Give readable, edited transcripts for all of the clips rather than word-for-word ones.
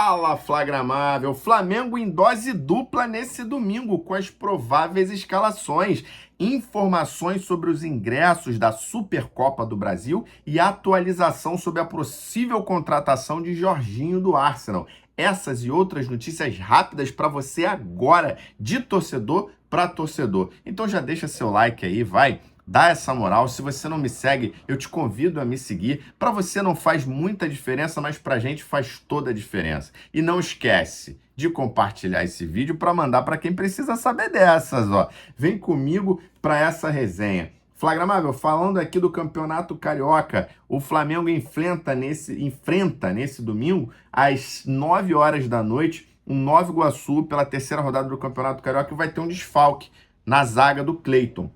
Fala, Flagramável! Flamengo em dose dupla nesse domingo com as prováveis escalações, informações sobre os ingressos da Supercopa do Brasil e atualização sobre a possível contratação de Jorginho do Arsenal. Essas e outras notícias rápidas para você agora, de torcedor para torcedor. Então já deixa seu like aí, vai! Dá essa moral. Se você não me segue, eu te convido a me seguir. Para você não faz muita diferença, mas para a gente faz toda a diferença. E não esquece de compartilhar esse vídeo para mandar para quem precisa saber dessas, ó. Vem comigo para essa resenha. Flagramável, falando aqui do Campeonato Carioca, o Flamengo enfrenta nesse domingo, às 9 horas da noite, o Nova Iguaçu, pela terceira rodada do Campeonato Carioca, e vai ter um desfalque na zaga do Cleiton.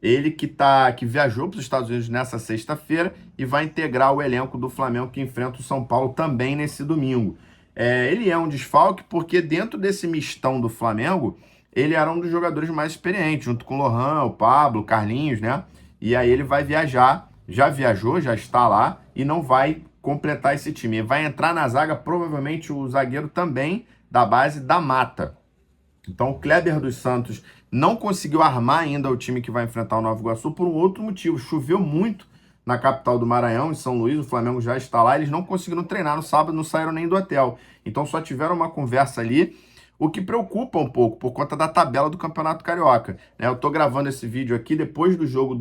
Ele que viajou para os Estados Unidos nessa sexta-feira e vai integrar o elenco do Flamengo que enfrenta o São Paulo também nesse domingo. Ele é um desfalque porque dentro desse mistão do Flamengo, ele era um dos jogadores mais experientes, junto com o Lohan, o Pablo, o Carlinhos, né? E aí ele vai viajar, já viajou, já está lá e não vai completar esse time. Ele vai entrar na zaga, provavelmente o zagueiro também da base da Mata. Então o Kleber dos Santos não conseguiu armar ainda o time que vai enfrentar o Nova Iguaçu por um outro motivo. Choveu muito na capital do Maranhão, em São Luís, o Flamengo já está lá, eles não conseguiram treinar no sábado, não saíram nem do hotel. Então só tiveram uma conversa ali, o que preocupa um pouco por conta da tabela do Campeonato Carioca. Eu estou gravando esse vídeo aqui depois do jogo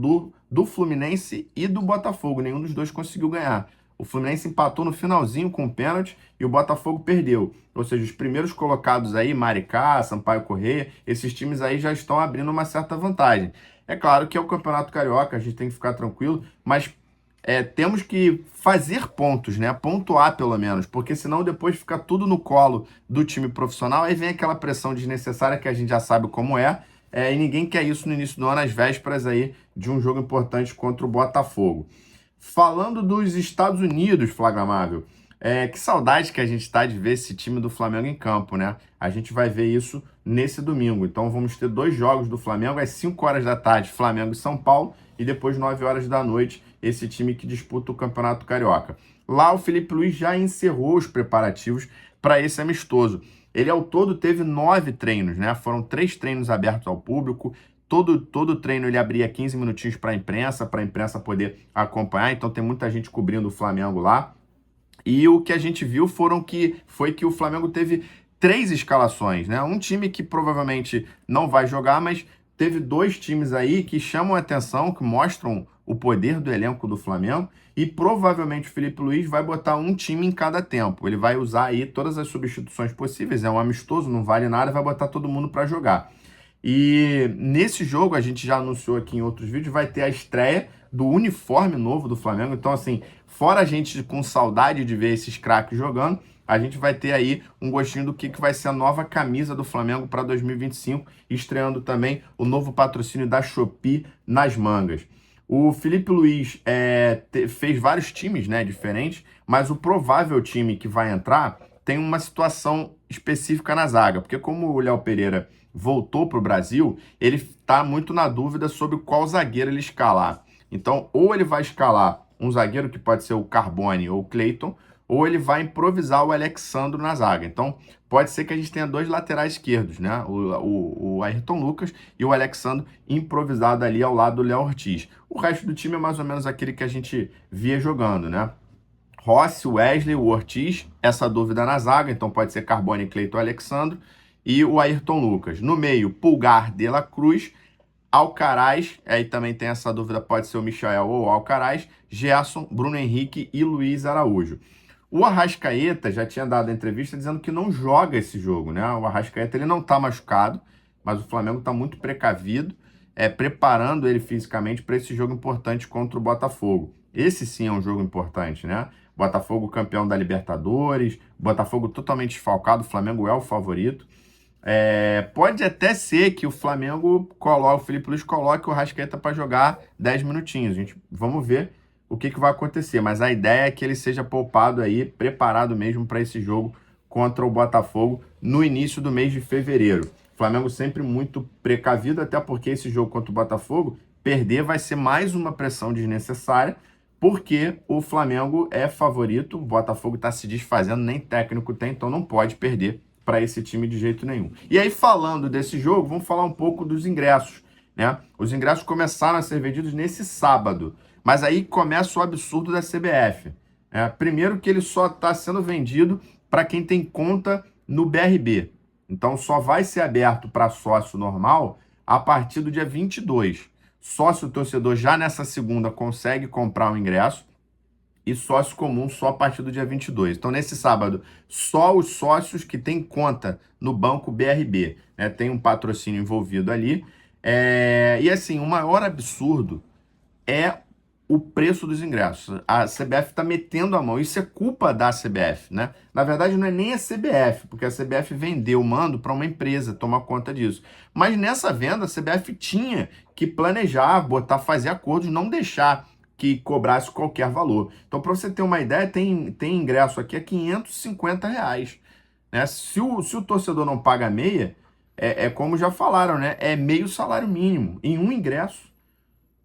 do Fluminense e do Botafogo, nenhum dos dois conseguiu ganhar. O Fluminense empatou no finalzinho com o pênalti e o Botafogo perdeu. Ou seja, os primeiros colocados aí, Maricá, Sampaio Corrêa, esses times aí já estão abrindo uma certa vantagem. É claro que é o Campeonato Carioca, a gente tem que ficar tranquilo, mas temos que fazer pontos, né? Pontuar pelo menos, porque senão depois fica tudo no colo do time profissional, aí vem aquela pressão desnecessária que a gente já sabe como e ninguém quer isso no início do ano, às vésperas aí de um jogo importante contra o Botafogo. Falando dos Estados Unidos, Flagramável, que saudade que a gente está de ver esse time do Flamengo em campo, né? A gente vai ver isso nesse domingo. Então vamos ter 2 jogos do Flamengo, às 5 horas da tarde, Flamengo e São Paulo, e depois 9 horas da noite, esse time que disputa o Campeonato Carioca. Lá o Felipe Luiz já encerrou os preparativos para esse amistoso. Ele ao todo teve 9 treinos, né? Foram 3 treinos abertos ao público. Todo treino ele abria 15 minutinhos para a imprensa poder acompanhar, então tem muita gente cobrindo o Flamengo lá. E o que a gente viu foi que o Flamengo teve 3 escalações, né? Um time que provavelmente não vai jogar, mas teve 2 times aí que chamam a atenção, que mostram o poder do elenco do Flamengo, e provavelmente o Felipe Luiz vai botar um time em cada tempo. Ele vai usar aí todas as substituições possíveis, é um amistoso, não vale nada, vai botar todo mundo para jogar. E nesse jogo, a gente já anunciou aqui em outros vídeos, vai ter a estreia do uniforme novo do Flamengo. Então, assim, fora a gente com saudade de ver esses craques jogando, a gente vai ter aí um gostinho do que vai ser a nova camisa do Flamengo para 2025, estreando também o novo patrocínio da Shopee nas mangas. O Felipe Luiz fez vários times, né, diferentes, mas o provável time que vai entrar tem uma situação específica na zaga, porque como o Léo Pereira voltou para o Brasil, ele está muito na dúvida sobre qual zagueiro ele escalar. Então, ou ele vai escalar um zagueiro que pode ser o Carbone ou o Cleiton, ou ele vai improvisar o Alexandro na zaga. Então, pode ser que a gente tenha 2 laterais esquerdos, né? O Ayrton Lucas e o Alexandro improvisado ali ao lado do Léo Ortiz. O resto do time é mais ou menos aquele que a gente via jogando, né? Rossi, Wesley, o Ortiz, essa dúvida na zaga, então pode ser Carbone, Cleiton, Alexandro, e o Ayrton Lucas. No meio, Pulgar, De La Cruz, Alcaraz, aí também tem essa dúvida, pode ser o Michael ou o Alcaraz, Gerson, Bruno Henrique e Luiz Araújo. O Arrascaeta já tinha dado entrevista dizendo que não joga esse jogo, né? O Arrascaeta ele não está machucado, mas o Flamengo está muito precavido, preparando ele fisicamente para esse jogo importante contra o Botafogo. Esse sim é um jogo importante, né? Botafogo campeão da Libertadores, Botafogo totalmente desfalcado, o Flamengo é o favorito. Pode até ser que o Flamengo o Felipe Luiz coloque o Arrascaeta para jogar 10 minutinhos. Vamos ver o que vai acontecer, mas a ideia é que ele seja poupado aí, preparado mesmo para esse jogo contra o Botafogo no início do mês de fevereiro. O Flamengo sempre muito precavido, até porque esse jogo contra o Botafogo, perder vai ser mais uma pressão desnecessária, porque o Flamengo é favorito, o Botafogo está se desfazendo, nem técnico tem, então não pode perder para esse time de jeito nenhum. E aí, falando desse jogo, vamos falar um pouco dos ingressos, né? Os ingressos começaram a ser vendidos nesse sábado, mas aí começa o absurdo da CBF. Primeiro que ele só está sendo vendido para quem tem conta no BRB. Então só vai ser aberto para sócio normal a partir do dia 22. Sócio torcedor já nessa segunda consegue comprar o ingresso e sócio comum só a partir do dia 22. Então nesse sábado, só os sócios que têm conta no banco BRB, né? Tem um patrocínio envolvido ali. E assim, o maior absurdo é o preço dos ingressos. A CBF está metendo a mão. Isso é culpa da CBF, né? Na verdade, não é nem a CBF, porque a CBF vendeu o mando para uma empresa tomar conta disso. Mas nessa venda, a CBF tinha que planejar, fazer acordos, não deixar que cobrasse qualquer valor. Então, para você ter uma ideia, tem ingresso aqui a R$ 550. Né? Se o torcedor não paga meia, como já falaram, né? É meio salário mínimo em um ingresso.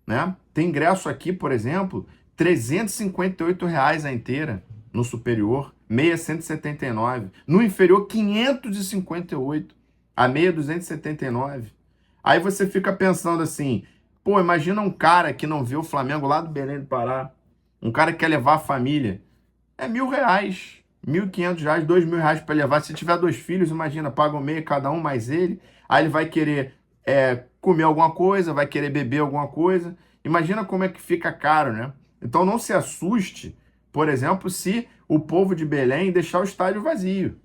Né? Tem ingresso aqui, por exemplo, R$ 358 a inteira no superior, meia 179, no inferior 558, a meia 279. Aí você fica pensando assim, pô, imagina um cara que não vê o Flamengo lá do Belém do Pará, um cara que quer levar a família, é R$ 1.000, R$ 1.500, R$ 2.000 para levar. Se tiver 2 filhos, imagina, pagam meia cada um mais ele, aí ele vai querer comer alguma coisa, vai querer beber alguma coisa. Imagina como é que fica caro, né? Então não se assuste, por exemplo, se o povo de Belém deixar o estádio vazio,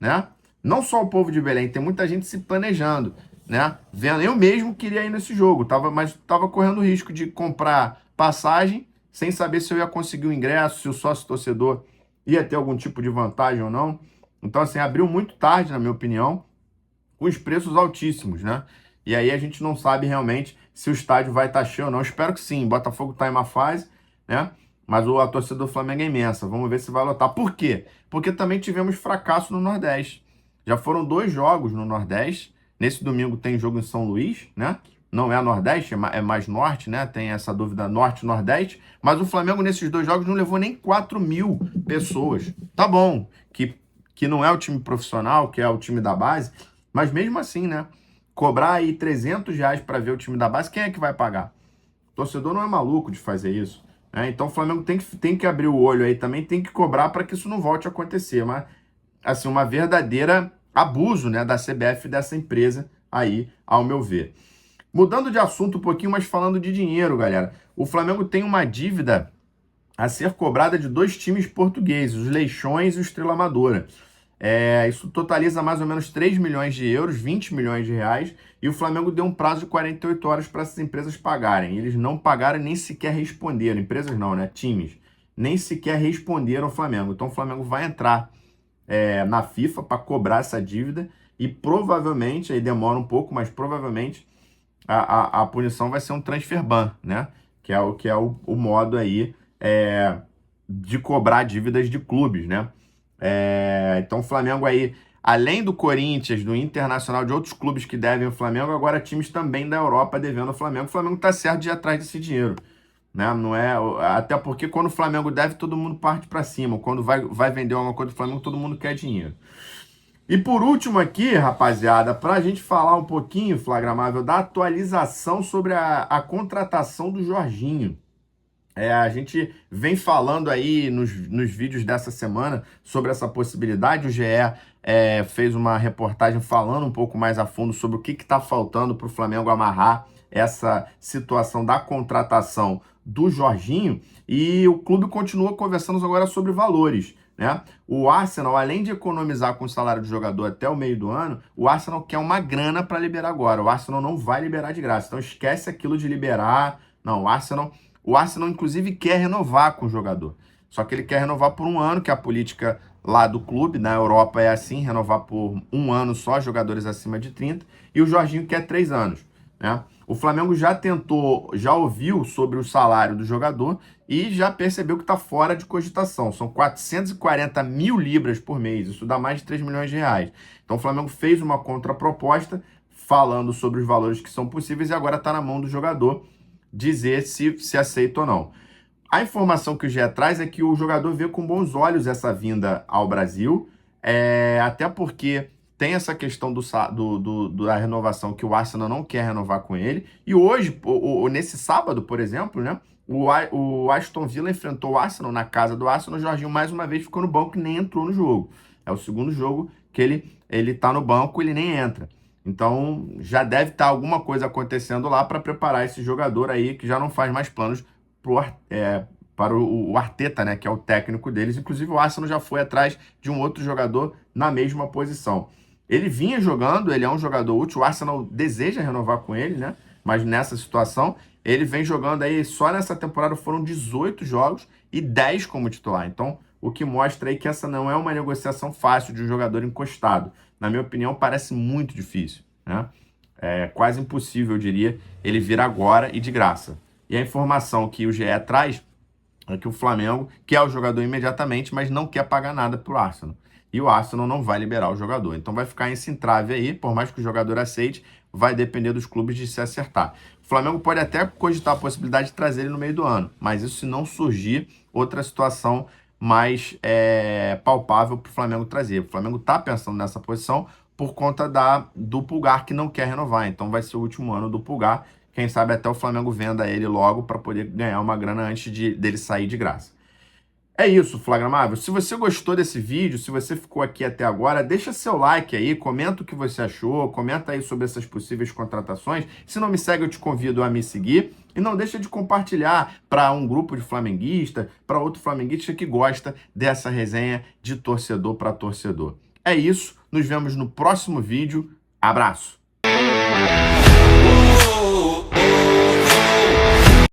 né? Não só o povo de Belém, tem muita gente se planejando, né? Eu mesmo queria ir nesse jogo, mas estava correndo o risco de comprar passagem sem saber se eu ia conseguir o ingresso, se o sócio torcedor ia ter algum tipo de vantagem ou não. Então, assim, abriu muito tarde, na minha opinião, com os preços altíssimos, né? E aí a gente não sabe realmente se o estádio vai estar cheio ou não. Espero que sim. Botafogo está em uma fase, né? Mas a torcida do Flamengo é imensa. Vamos ver se vai lotar. Por quê? Porque também tivemos fracasso no Nordeste. Já foram 2 jogos no Nordeste. Nesse domingo tem jogo em São Luís, né? Não é Nordeste, é mais Norte, né? Tem essa dúvida Norte e Nordeste. Mas o Flamengo nesses 2 jogos não levou nem 4.000 pessoas. Tá bom, que não é o time profissional, que é o time da base. Mas mesmo assim, né? Cobrar aí R$ 300 para ver o time da base, quem é que vai pagar? O torcedor não é maluco de fazer isso. Né? Então o Flamengo tem que abrir o olho aí também, tem que cobrar para que isso não volte a acontecer. Mas, assim, uma verdadeira abuso, né, da CBF, dessa empresa aí, ao meu ver. Mudando de assunto um pouquinho, mas falando de dinheiro, galera. O Flamengo tem uma dívida a ser cobrada de 2 times portugueses, os Leixões e o Estrela Amadora. Isso totaliza mais ou menos 3 milhões de euros, 20 milhões de reais, e o Flamengo deu um prazo de 48 horas para essas empresas pagarem. Eles não pagaram, nem sequer responderam. Empresas não, né? Times. Nem sequer responderam ao Flamengo. Então o Flamengo vai entrar na FIFA para cobrar essa dívida e provavelmente, aí demora um pouco, mas provavelmente a punição vai ser um transfer ban, né? Que é o modo aí de cobrar dívidas de clubes, né? Então o Flamengo aí, além do Corinthians, do Internacional, de outros clubes que devem ao Flamengo, agora times também da Europa devendo ao Flamengo. O Flamengo tá certo de ir atrás desse dinheiro, né? Não é, até porque quando o Flamengo deve, todo mundo parte para cima. Quando vai vender alguma coisa do Flamengo, todo mundo quer dinheiro. E por último aqui, rapaziada, para a gente falar um pouquinho, Flagramável, da atualização sobre a contratação do Jorginho. A gente vem falando aí nos vídeos dessa semana sobre essa possibilidade. O GE fez uma reportagem falando um pouco mais a fundo sobre o que está faltando para o Flamengo amarrar essa situação da contratação do Jorginho. E o clube continua conversando agora sobre valores, né? O Arsenal, além de economizar com o salário do jogador até o meio do ano, o Arsenal quer uma grana para liberar agora. O Arsenal não vai liberar de graça. Então esquece aquilo de liberar. Não, o Arsenal, inclusive, quer renovar com o jogador. Só que ele quer renovar por 1 ano, que a política lá do clube, na Europa, é assim, renovar por 1 ano só, jogadores acima de 30, e o Jorginho quer 3 anos. Né? O Flamengo já ouviu sobre o salário do jogador e já percebeu que está fora de cogitação. São 440 mil libras por mês, isso dá mais de 3 milhões de reais. Então o Flamengo fez uma contraproposta falando sobre os valores que são possíveis e agora está na mão do jogador dizer se aceita ou não. A informação que o GE traz é que o jogador vê com bons olhos essa vinda ao Brasil, até porque tem essa questão da renovação, que o Arsenal não quer renovar com ele. E hoje, nesse sábado, por exemplo, né, o Aston Villa enfrentou o Arsenal na casa do Arsenal. O Jorginho, mais uma vez, ficou no banco e nem entrou no jogo. É o segundo jogo que ele tá no banco, ele nem entra. Então, já deve estar alguma coisa acontecendo lá para preparar esse jogador aí, que já não faz mais planos para o Arteta, né, que é o técnico deles. Inclusive, o Arsenal já foi atrás de um outro jogador na mesma posição. Ele vinha jogando, ele é um jogador útil, o Arsenal deseja renovar com ele, né? Mas nessa situação, ele vem jogando aí, só nessa temporada foram 18 jogos e 10 como titular. Então, o que mostra aí que essa não é uma negociação fácil de um jogador encostado. Na minha opinião, parece muito difícil, né? É quase impossível, eu diria, ele vir agora e de graça. E a informação que o GE traz é que o Flamengo quer o jogador imediatamente, mas não quer pagar nada para o Arsenal. E o Arsenal não vai liberar o jogador. Então vai ficar esse entrave aí, por mais que o jogador aceite, vai depender dos clubes de se acertar. O Flamengo pode até cogitar a possibilidade de trazer ele no meio do ano, mas isso se não surgir outra situação mais palpável para o Flamengo trazer. O Flamengo está pensando nessa posição por conta do Pulgar, que não quer renovar. Então vai ser o último ano do Pulgar. Quem sabe até o Flamengo venda ele logo para poder ganhar uma grana antes dele sair de graça. É isso, Flagramável. Se você gostou desse vídeo, se você ficou aqui até agora, deixa seu like aí, comenta o que você achou, comenta aí sobre essas possíveis contratações. Se não me segue, eu te convido a me seguir. E não deixa de compartilhar para um grupo de flamenguista, para outro flamenguista que gosta dessa resenha de torcedor para torcedor. É isso, nos vemos no próximo vídeo. Abraço!